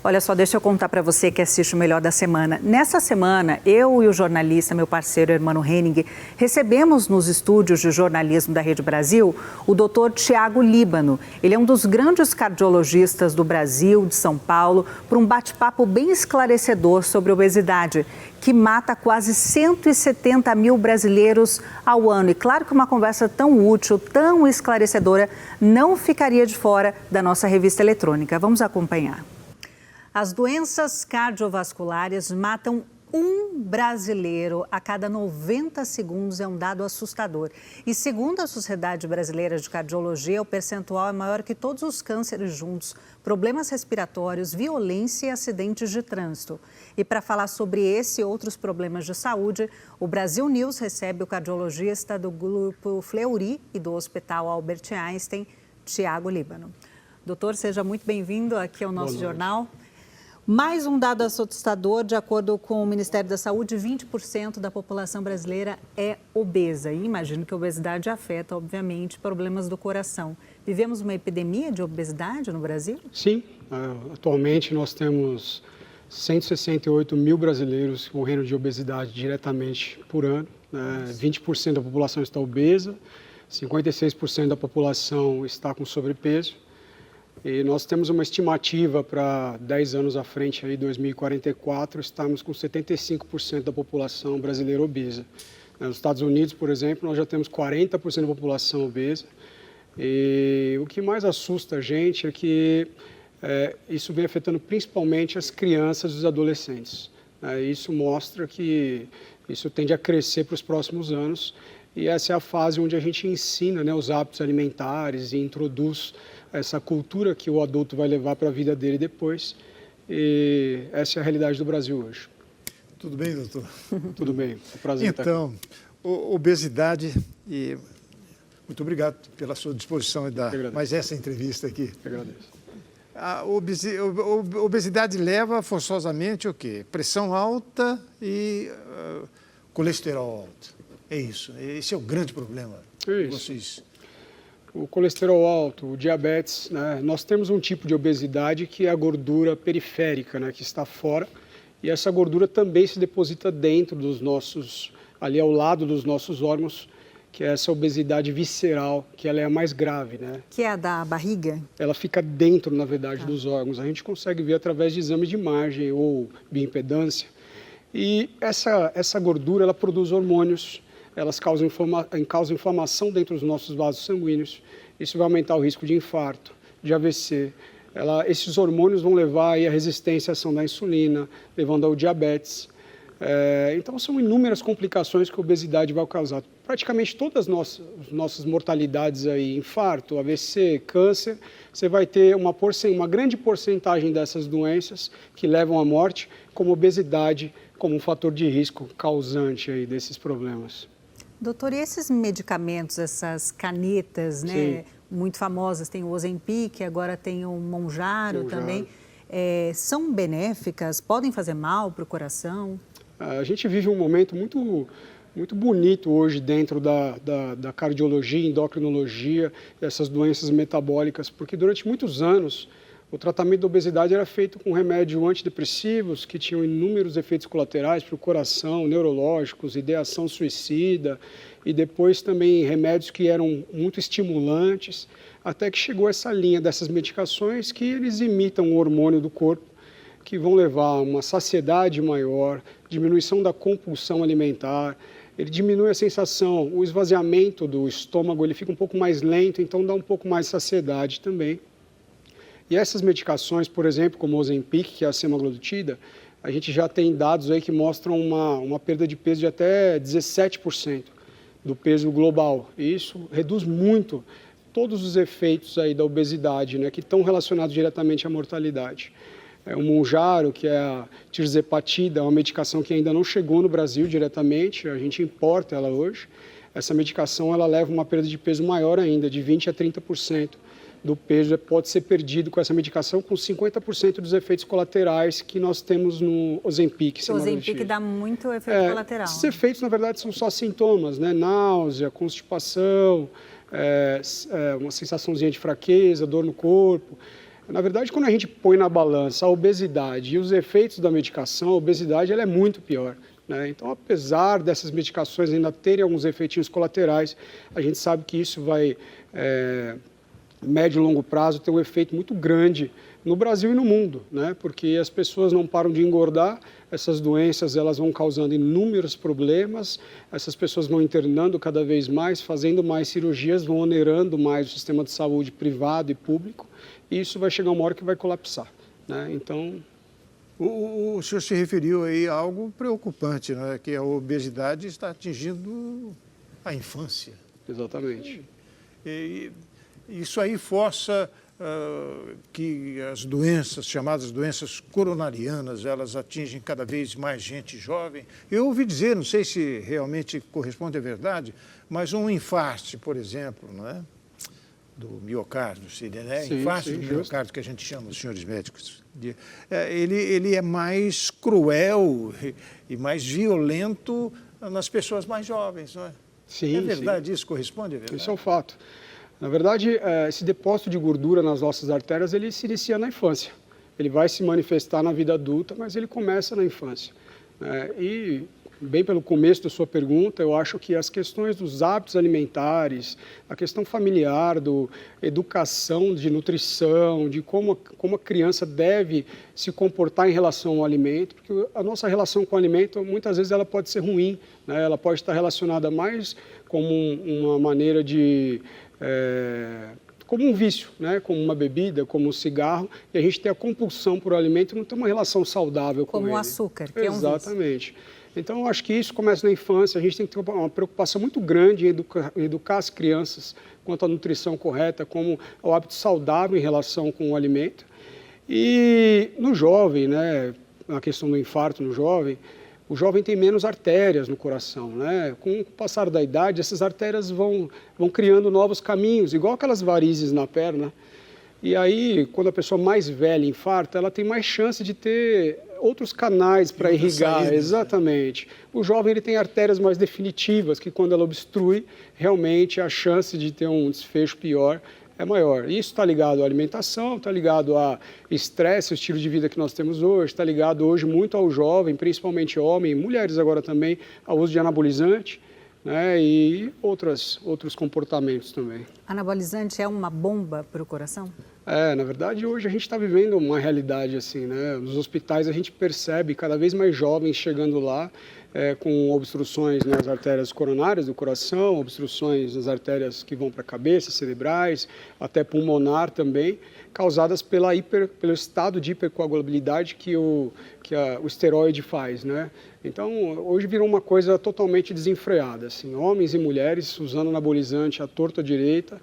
Olha só, deixa eu contar para você que assiste o Melhor da Semana. Nessa semana, eu e o jornalista, meu parceiro Hermano Henning, recebemos nos estúdios de jornalismo da Rede Brasil o doutor Tiago Líbano. Ele é um dos grandes cardiologistas do Brasil, de São Paulo, para um bate-papo bem esclarecedor sobre obesidade, que mata quase 170 mil brasileiros ao ano. E claro que uma conversa tão útil, tão esclarecedora, não ficaria de fora da nossa revista eletrônica. Vamos acompanhar. As doenças cardiovasculares matam um brasileiro a cada 90 segundos, é um dado assustador. E segundo a Sociedade Brasileira de Cardiologia, o percentual é maior que todos os cânceres juntos, problemas respiratórios, violência e acidentes de trânsito. E para falar sobre esse e outros problemas de saúde, o Brasil News recebe o cardiologista do Grupo Fleury e do Hospital Albert Einstein, Tiago Líbano. Doutor, seja muito bem-vindo aqui ao nosso jornal. Mais um dado assustador, de acordo com o Ministério da Saúde, 20% da população brasileira é obesa. E imagino que a obesidade afeta, obviamente, problemas do coração. Vivemos uma epidemia de obesidade no Brasil? Sim, atualmente nós temos 168 mil brasileiros morrendo de obesidade diretamente por ano. 20% da população está obesa, 56% da população está com sobrepeso. E nós temos uma estimativa para 10 anos à frente, aí, 2044, estamos com 75% da população brasileira obesa. Nos Estados Unidos, por exemplo, nós já temos 40% da população obesa. E o que mais assusta a gente é que isso vem afetando principalmente as crianças e os adolescentes. Isso mostra que isso tende a crescer para os próximos anos. E essa é a fase onde a gente ensina, os hábitos alimentares e introduz essa cultura que o adulto vai levar para a vida dele depois. E essa é a realidade do Brasil hoje. Tudo bem, doutor? Tudo bem, é um prazer estar aqui. Então, obesidade, e muito obrigado pela sua disposição em dar mais essa entrevista aqui. Eu agradeço. A obesidade leva forçosamente o quê? Pressão alta e colesterol alto. É isso, esse é o grande problema de vocês. O colesterol alto, o diabetes, nós temos um tipo de obesidade que é a gordura periférica, que está fora, e essa gordura também se deposita dentro dos nossos, ali ao lado dos nossos órgãos, que é essa obesidade visceral, que ela é a mais grave, Que é a da barriga? Ela fica dentro, na verdade, dos órgãos. A gente consegue ver através de exames de imagem ou bioimpedância. E essa gordura, ela produz hormônios. Elas causam inflamação dentro dos nossos vasos sanguíneos. Isso vai aumentar o risco de infarto, de AVC. Esses hormônios vão levar aí a resistência à ação da insulina, levando ao diabetes. Então, são inúmeras complicações que a obesidade vai causar. Praticamente todas as nossas mortalidades, aí, infarto, AVC, câncer, você vai ter uma grande porcentagem dessas doenças que levam à morte, como obesidade, como um fator de risco causante aí desses problemas. Doutor, e esses medicamentos, essas canetas, muito famosas, tem o Ozempic, agora tem o Mounjaro também, são benéficas? Podem fazer mal para o coração? A gente vive um momento muito bonito hoje dentro da cardiologia, endocrinologia, essas doenças metabólicas, porque durante muitos anos o tratamento da obesidade era feito com remédios antidepressivos que tinham inúmeros efeitos colaterais para o coração, neurológicos, ideação suicida, e depois também remédios que eram muito estimulantes, até que chegou essa linha dessas medicações que eles imitam o hormônio do corpo, que vão levar a uma saciedade maior, diminuição da compulsão alimentar, ele diminui a sensação, o esvaziamento do estômago, ele fica um pouco mais lento, então dá um pouco mais de saciedade também. E essas medicações, por exemplo, como o Ozempic, que é a semaglutida, a gente já tem dados aí que mostram uma perda de peso de até 17% do peso global. E isso reduz muito todos os efeitos aí da obesidade, que estão relacionados diretamente à mortalidade. O Mounjaro, que é a tirzepatida, é uma medicação que ainda não chegou no Brasil diretamente, a gente importa ela hoje. Essa medicação ela leva uma perda de peso maior ainda, de 20% a 30%. Do peso pode ser perdido com essa medicação, com 50% dos efeitos colaterais que nós temos no Ozempic. O Ozempic dá muito efeito colateral. Esses efeitos, na verdade, são só sintomas, náusea, constipação, uma sensaçãozinha de fraqueza, dor no corpo. Na verdade, quando a gente põe na balança a obesidade e os efeitos da medicação, a obesidade ela é muito pior, né? Então, apesar dessas medicações ainda terem alguns efeitinhos colaterais, a gente sabe que isso vai, médio e longo prazo, ter um efeito muito grande no Brasil e no mundo, né? Porque as pessoas não param de engordar, essas doenças elas vão causando inúmeros problemas, essas pessoas vão internando cada vez mais, fazendo mais cirurgias, vão onerando mais o sistema de saúde privado e público, e isso vai chegar uma hora que vai colapsar, né? Então... O senhor se referiu aí a algo preocupante, né? Que a obesidade está atingindo a infância. Exatamente. E isso aí força que as doenças, chamadas doenças coronarianas, elas atingem cada vez mais gente jovem. Eu ouvi dizer, não sei se realmente corresponde à verdade, mas um infarte, por exemplo, não é? Do miocárdio, né? Infarte do miocárdio, que a gente chama, os senhores médicos, ele é mais cruel e mais violento nas pessoas mais jovens, não é? Sim, é verdade, isso corresponde à verdade? Isso é um fato. Na verdade, esse depósito de gordura nas nossas artérias, ele se inicia na infância. Ele vai se manifestar na vida adulta, mas ele começa na infância. E, bem pelo começo da sua pergunta, eu acho que as questões dos hábitos alimentares, a questão familiar, educação, de nutrição, de como a criança deve se comportar em relação ao alimento, porque a nossa relação com o alimento, muitas vezes, ela pode ser ruim, né? Ela pode estar relacionada mais como uma maneira de... como um vício, né? Como uma bebida, como um cigarro, e a gente tem a compulsão por alimento e não tem uma relação saudável com ele. Como o açúcar, que é um vício. Exatamente. Então, eu acho que isso começa na infância, a gente tem que ter uma preocupação muito grande em educar as crianças quanto à nutrição correta, como ao hábito saudável em relação com o alimento. E no jovem, né? A questão do infarto no jovem, o jovem tem menos artérias no coração, né? Com o passar da idade, essas artérias vão criando novos caminhos, igual aquelas varizes na perna. E aí, quando a pessoa mais velha infarta, ela tem mais chance de ter outros canais para irrigar. Saídas, exatamente. Né? O jovem ele tem artérias mais definitivas, que quando ela obstrui, realmente a chance de ter um desfecho pior é maior. Isso está ligado à alimentação, está ligado ao estresse, o estilo de vida que nós temos hoje, está ligado hoje muito ao jovem, principalmente homem, mulheres agora também, ao uso de anabolizante, né, e outros comportamentos também. Anabolizante é uma bomba para o coração? Na verdade, hoje a gente está vivendo uma realidade assim, né? Nos hospitais a gente percebe cada vez mais jovens chegando lá com obstruções nas artérias coronárias do coração, obstruções nas artérias que vão para a cabeça, cerebrais, até pulmonar também, causadas pelo estado de hipercoagulabilidade que o esteroide faz, né? Então, hoje virou uma coisa totalmente desenfreada, assim, homens e mulheres usando anabolizante à torta direita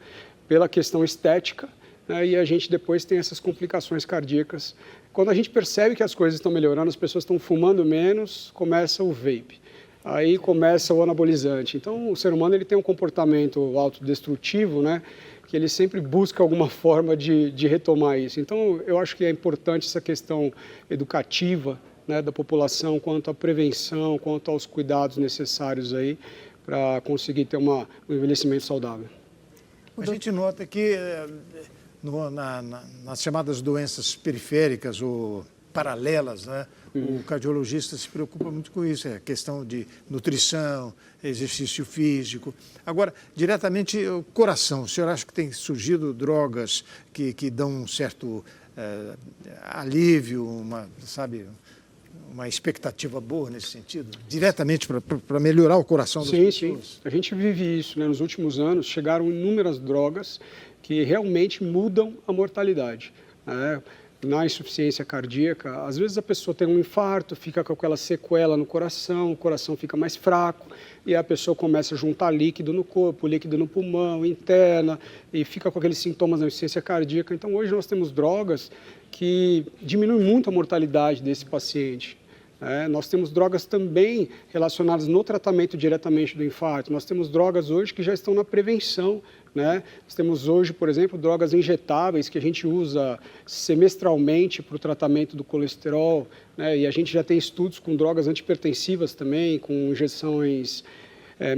pela questão estética, né? E a gente depois tem essas complicações cardíacas. Quando a gente percebe que as coisas estão melhorando, as pessoas estão fumando menos, começa o vape. Aí começa o anabolizante. Então, o ser humano ele tem um comportamento autodestrutivo, né? Que ele sempre busca alguma forma de retomar isso. Então, eu acho que é importante essa questão educativa, né, da população, quanto à prevenção, quanto aos cuidados necessários aí para conseguir ter um envelhecimento saudável. A gente nota que nas chamadas doenças periféricas ou paralelas, né, o cardiologista se preocupa muito com isso, a questão de nutrição, exercício físico. Agora, diretamente o coração, o senhor acha que tem surgido drogas que dão um certo alívio, uma expectativa boa nesse sentido, diretamente para melhorar o coração das pessoas? Sim, a gente vive isso, né? Nos últimos anos chegaram inúmeras drogas que realmente mudam a mortalidade, né? Na insuficiência cardíaca, às vezes a pessoa tem um infarto, fica com aquela sequela no coração, o coração fica mais fraco e a pessoa começa a juntar líquido no corpo, líquido no pulmão, interna, e fica com aqueles sintomas da insuficiência cardíaca. Então, hoje nós temos drogas que diminuem muito a mortalidade desse paciente. Nós temos drogas também relacionadas no tratamento diretamente do infarto. Nós temos drogas hoje que já estão na prevenção, né? Nós temos hoje, por exemplo, drogas injetáveis que a gente usa semestralmente para o tratamento do colesterol, né? E a gente já tem estudos com drogas antihipertensivas também, com injeções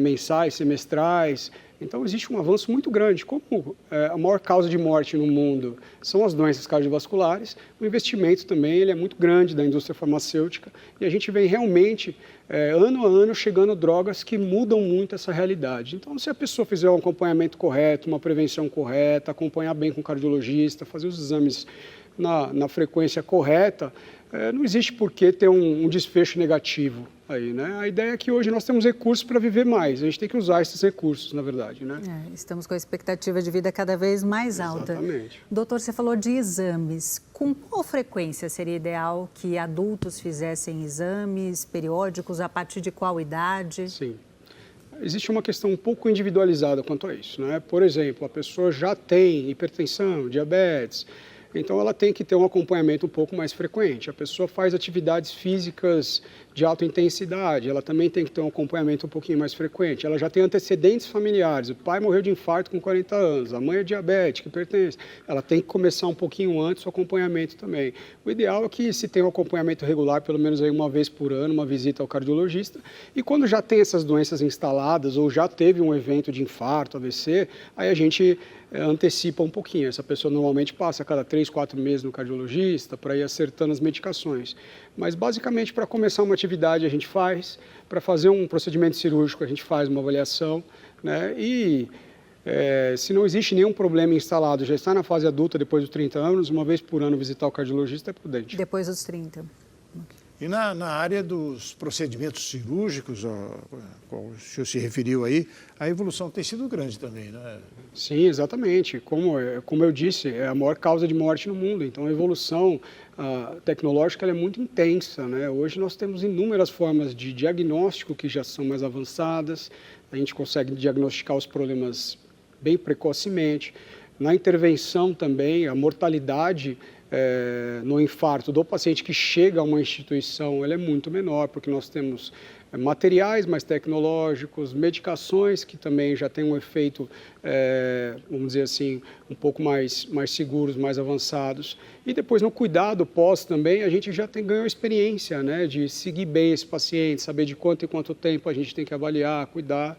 mensais, semestrais. Então, existe um avanço muito grande. Como a maior causa de morte no mundo são as doenças cardiovasculares, o investimento também ele é muito grande da indústria farmacêutica e a gente vem realmente, ano a ano, chegando drogas que mudam muito essa realidade. Então, se a pessoa fizer um acompanhamento correto, uma prevenção correta, acompanhar bem com o cardiologista, fazer os exames na frequência correta, não existe por que ter um desfecho negativo aí, né? A ideia é que hoje nós temos recursos para viver mais, a gente tem que usar esses recursos, na verdade, né? Estamos com a expectativa de vida cada vez mais alta. Exatamente. Doutor, você falou de exames. Com qual frequência seria ideal que adultos fizessem exames periódicos, a partir de qual idade? Sim. Existe uma questão um pouco individualizada quanto a isso, né? Por exemplo, a pessoa já tem hipertensão, diabetes, então ela tem que ter um acompanhamento um pouco mais frequente. A pessoa faz atividades físicas de alta intensidade, ela também tem que ter um acompanhamento um pouquinho mais frequente. Ela já tem antecedentes familiares, o pai morreu de infarto com 40 anos, a mãe é diabética, hipertensa, ela tem que começar um pouquinho antes o acompanhamento também. O ideal é que se tenha um acompanhamento regular, pelo menos aí uma vez por ano, uma visita ao cardiologista, e quando já tem essas doenças instaladas ou já teve um evento de infarto, AVC, aí a gente antecipa um pouquinho. Essa pessoa normalmente passa a cada 3, 4 meses no cardiologista para ir acertando as medicações. Mas basicamente para começar uma atividade a gente faz, para fazer um procedimento cirúrgico a gente faz uma avaliação, né? E se não existe nenhum problema instalado, já está na fase adulta depois dos 30 anos, uma vez por ano visitar o cardiologista é prudente. Depois dos 30. E na área dos procedimentos cirúrgicos, qual o senhor se referiu aí, a evolução tem sido grande também, né? Sim, exatamente. Como eu disse, é a maior causa de morte no mundo. Então, a evolução tecnológica ela é muito intensa, né? Hoje nós temos inúmeras formas de diagnóstico que já são mais avançadas. A gente consegue diagnosticar os problemas bem precocemente. Na intervenção também, a mortalidade no infarto do paciente que chega a uma instituição, ela é muito menor, porque nós temos materiais mais tecnológicos, medicações que também já têm um efeito, vamos dizer assim, um pouco mais seguros, mais avançados. E depois no cuidado pós também, a gente já ganhou experiência, né, de seguir bem esse paciente, saber de quanto em quanto tempo a gente tem que avaliar, cuidar.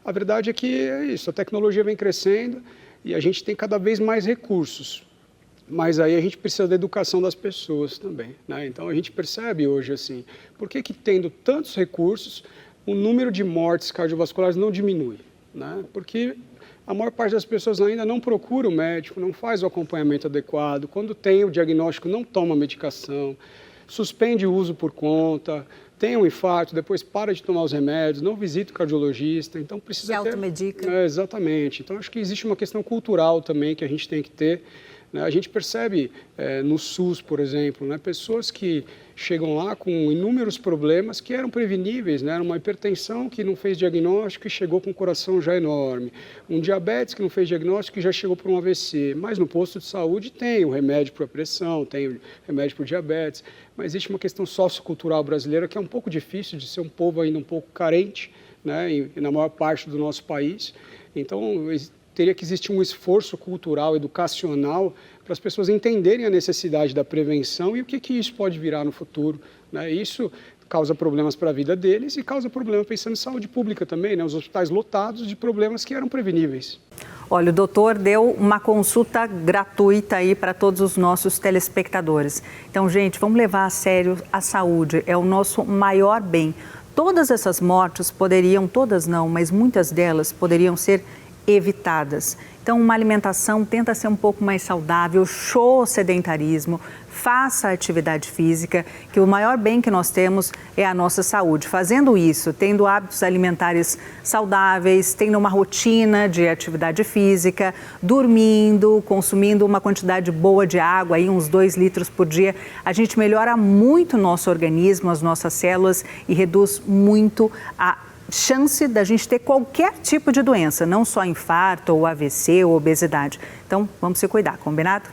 A verdade é que é isso, a tecnologia vem crescendo e a gente tem cada vez mais recursos. Mas aí a gente precisa da educação das pessoas também, né? Então a gente percebe hoje assim, por que tendo tantos recursos, o número de mortes cardiovasculares não diminui, né? Porque a maior parte das pessoas ainda não procura o médico, não faz o acompanhamento adequado, quando tem o diagnóstico não toma medicação, suspende o uso por conta, tem um infarto, depois para de tomar os remédios, não visita o cardiologista, então precisa se automedica. Exatamente, então acho que existe uma questão cultural também que a gente tem que ter. A gente percebe no SUS, por exemplo, né, pessoas que chegam lá com inúmeros problemas que eram preveníveis, né, uma hipertensão que não fez diagnóstico e chegou com um coração já enorme, um diabetes que não fez diagnóstico e já chegou para um AVC, mas no posto de saúde tem o remédio para a pressão, tem o remédio para o diabetes, mas existe uma questão sociocultural brasileira que é um pouco difícil de ser um povo ainda um pouco carente, né, e na maior parte do nosso país, então teria que existir um esforço cultural, educacional, para as pessoas entenderem a necessidade da prevenção e o que isso pode virar no futuro, né? Isso causa problemas para a vida deles e causa problema pensando em saúde pública também, né? Os hospitais lotados de problemas que eram preveníveis. Olha, o doutor deu uma consulta gratuita aí para todos os nossos telespectadores. Então, gente, vamos levar a sério a saúde, é o nosso maior bem. Todas essas mortes poderiam, todas não, mas muitas delas poderiam ser evitadas. Então, uma alimentação tenta ser um pouco mais saudável, show o sedentarismo, faça atividade física, que o maior bem que nós temos é a nossa saúde. Fazendo isso, tendo hábitos alimentares saudáveis, tendo uma rotina de atividade física, dormindo, consumindo uma quantidade boa de água, aí uns 2 litros por dia, a gente melhora muito o nosso organismo, as nossas células e reduz muito a chance da gente ter qualquer tipo de doença, não só infarto ou AVC ou obesidade. Então, vamos se cuidar, combinado?